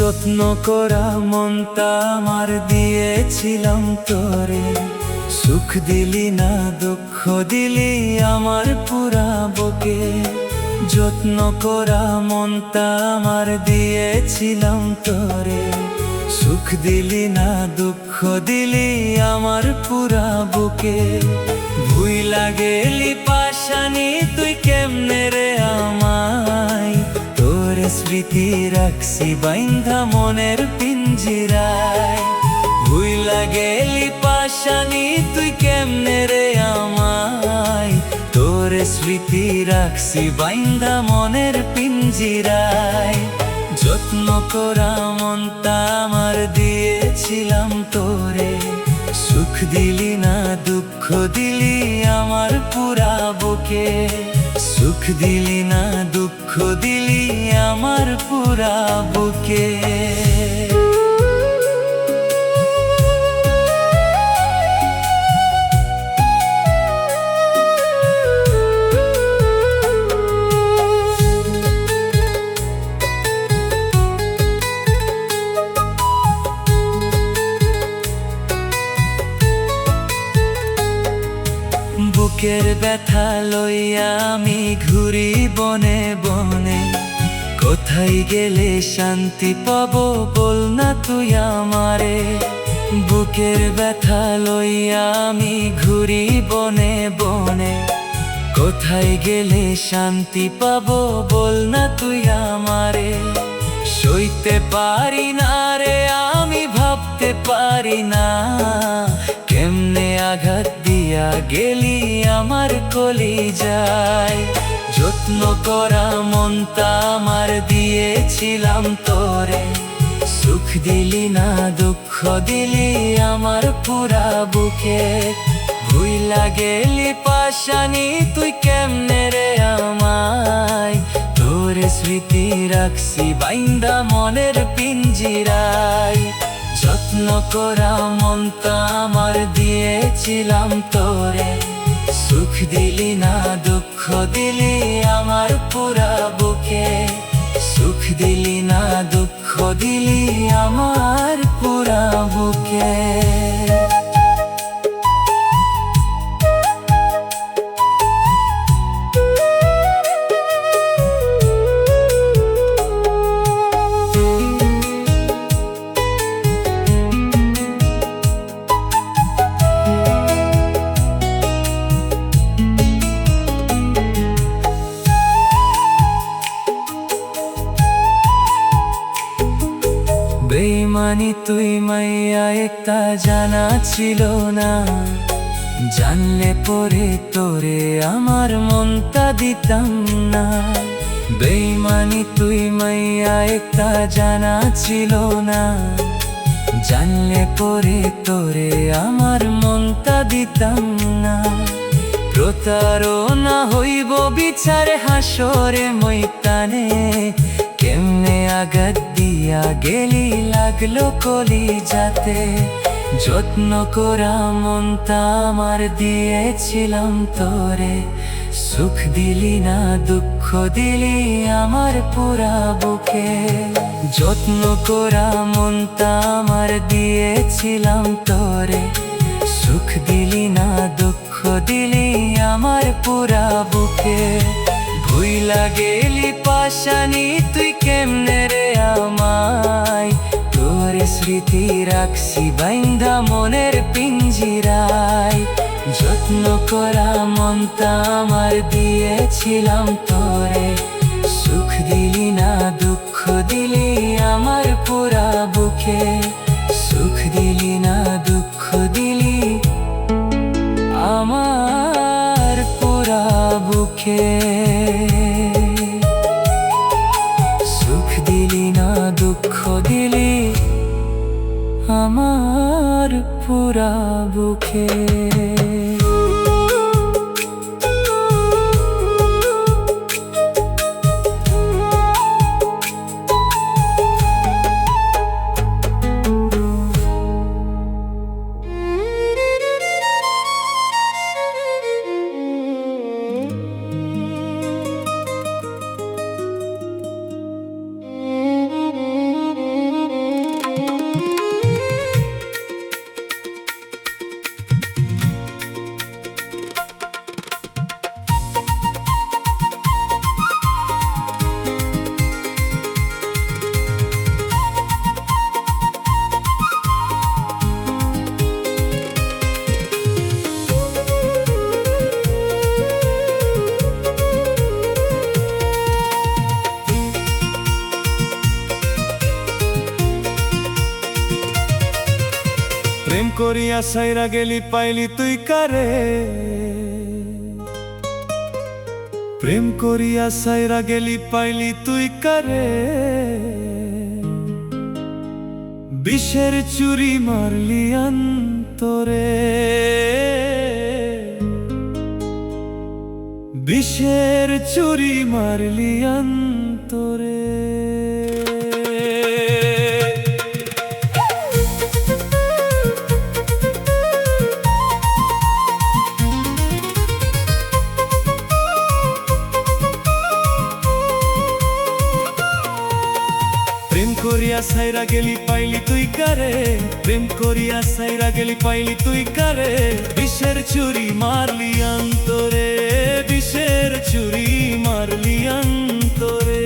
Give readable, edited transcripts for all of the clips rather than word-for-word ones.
যত্ন করা মনটা আমার দিয়েছিলাম তোরে, সুখ দিলি না দুঃখ দিলি আমার পুরা বুকে। যত্ন করা মনটা আমার দিয়েছিলাম তোরে, সুখ দিলি না দুঃখ দিলি আমার পুরা বুকে। ভুইলা গেলি পাশানি তুই কেমনে রে আমায়, তোরে স্মৃতি রাখছি বাইন্ধা মনের পিঞ্জিরায়। ভুইলা গেলি পাশানি তুই কেমনে রে আমায়, তোরে স্মৃতি রাখছি বাইন্ধা মনের পিঞ্জিরায়। যত্ন করা মনটা আমার দিয়েছিলাম তোরে, সুখ দিলি না দুঃখ দিলি আমার পুরা বুকে। সুখ দিলি না দুঃখ দিলি আমার পুরা বুকে। বুকের ব্যথা লইয়া আমি ঘুরি বনে বনে, কোথায় গেলে শান্তি পাবো বল না তুই আমারে। বুকের ব্যথা লইয়া আমি ঘুরি বনে বনে, কোথায় গেলে শান্তি পাবো বল না তুই আমারে। সইতে পারি না রে আমি ভাবতে পারি না, কেমনে আঘাত দিয়া গেলি আমার কলিজায়। যত্ন করা মনটা আমার দিয়েছিলাম তোরে, সুখ দিলি না দুঃখ দিলি আমার পুরা বুকে। ভুইলা গেলি পাশানি তুই কেমনে রে আমায়, তোরে স্মৃতি রাখছি বাইন্দা মনের পিঞ্জিরায়। যত্ন করা মনটা আমার দিয়েছিলাম তোরে, সুখ দিলি না দুঃখ দিলি আমার পুরা বুকে। সুখ দিলি না দুঃখ দিলি আমার পুরা বুকে। বেইমানি তুই মাইয়া একটা জানা ছিল না, জানলে পরে তোরে আমার মনটা দিতাম না। বেইমানি তুই মাইয়া একটা জানা ছিল না, জানলে পরে তোরে আমার মনটা দিতাম না। প্রতারণা হইব বিচারে হাসরে ময়দানে, কেমনে আঘাত দিয়া গেলি লাগলো কলিজাতে। যত্ন করা মনটা আমার দিয়েছিলাম তোরে, সুখ দিলি না দুঃখ দিলি আমার পুরা বুকে। যত্ন করা মনটা আমার দিয়েছিলাম তোরে, সুখ দিলি না দুঃখ দিলি আমার পুরা বুকে। ভুইলা গেলি পাশানি তুই কেমনে রে আমায়, তোরে স্মৃতি রাখছি বাইন্ধা মনের পিঞ্জিরায়। যত্ন করা মনটা আমার দিয়েছিলাম তোরে, সুখ দিলি না দুঃখ দিলি আমার পুরা বুকে। সুখ দিলি না দুঃখ দিলি আমার পুরা বুকে। সুখ দিলি না দুঃখ দিলি আমার পুরা বুকে। করিয়া সাইরা গেলি পাইলি তুই কারে, প্রেম করিয়া সাইরা গেলি পাইলি তুই কারে, বিষের চুরি মারলি অন্তরে, বিষের চুরি মারলি অন্তরে। প্রেম করিয়া সাইরা গেলি পাইলি তুই কারে, প্রেম করিয়া সাইরা গেলি পাইলি তুই কারে, বিষের চুরি মারলি অন্তরে, বিষের চুরি মারলি অন্তরে।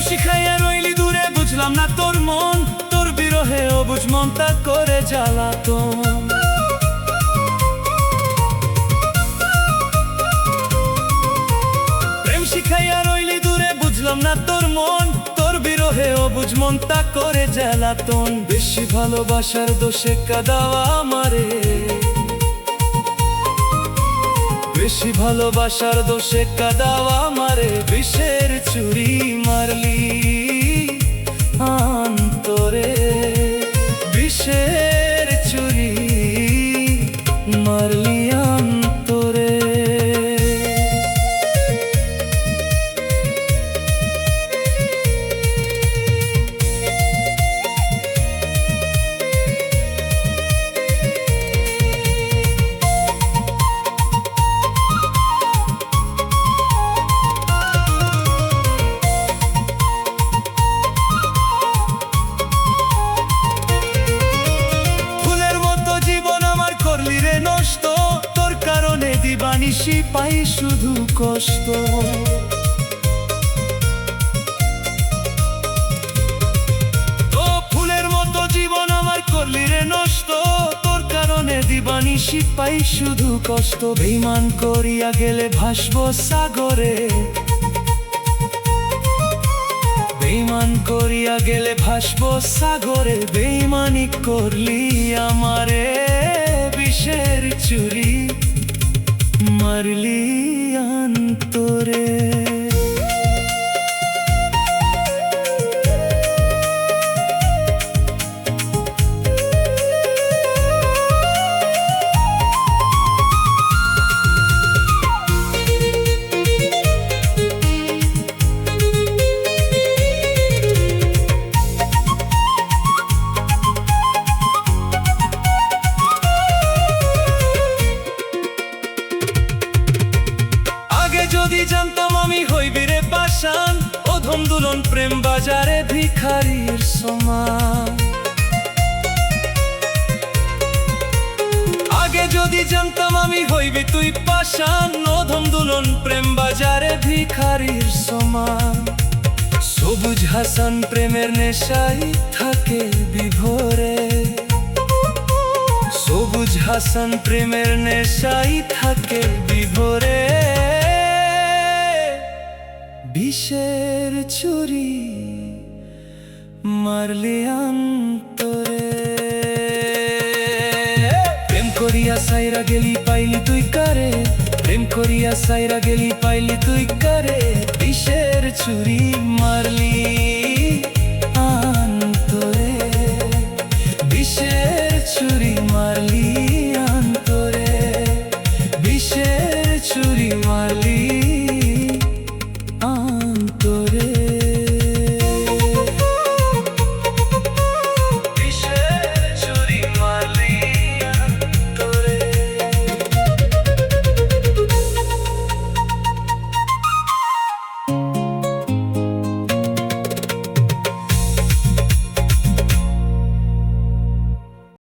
শিখাইয়া রইলি দূরে বুঝলাম না তোর মন, তোর বিরহে অবুঝ মনটা করে জ্বালাতন। প্রেম শিখাইয়া রইলি দূরে বুঝলাম না তোর মন, তোর বিরহে অবুঝ মনটা করে জ্বালাতন। বেশি ভালোবাসার দোষে কাঁদাওয়া আমারে, বেশি ভালোবাসার দোষে কাঁদাওয়া আমারে, বিষের চুরি মারলি অন্তরে, বিষের চুরি মারলি অন্তরে। নষ্ট তোর কারণে দিবানিশি পাই শুধু কষ্ট, ও ফুলের মতো জীবন আমার করলি রে নষ্ট, তোর কারণে দিবানিশি পাই শুধু কষ্ট। বেঈমান করিয়া গেলে ভাসবো সাগরে, বেঈমান করিয়া গেলে ভাসবো সাগরে, বেঈমানি করলি আমারে, বিষের চুরি মারলি অন্তরে। যদি জানতাম আমি হইবি রে পাষাণ, অধম দুলন প্রেম বাজারে ভিখারির সমান। আগে যদি জানতাম আমি হইবি তুই পাষাণ, অধম দুলন প্রেম বাজারে ভিখারির সমান। সবুজ হাসান প্রেমের নেশাই থাকে বিভোরে, সবুজ হাসান প্রেমের নেশাই থাকে বিভোরে, বিষের চুরি মারলি অন্তরে। প্রেম করিয়া সাইরা গেলি পাইলি তুই কারে, প্রেম করিয়া সাইরা গেলি পাইলি তুই কারে, বিষের চুরি মারলি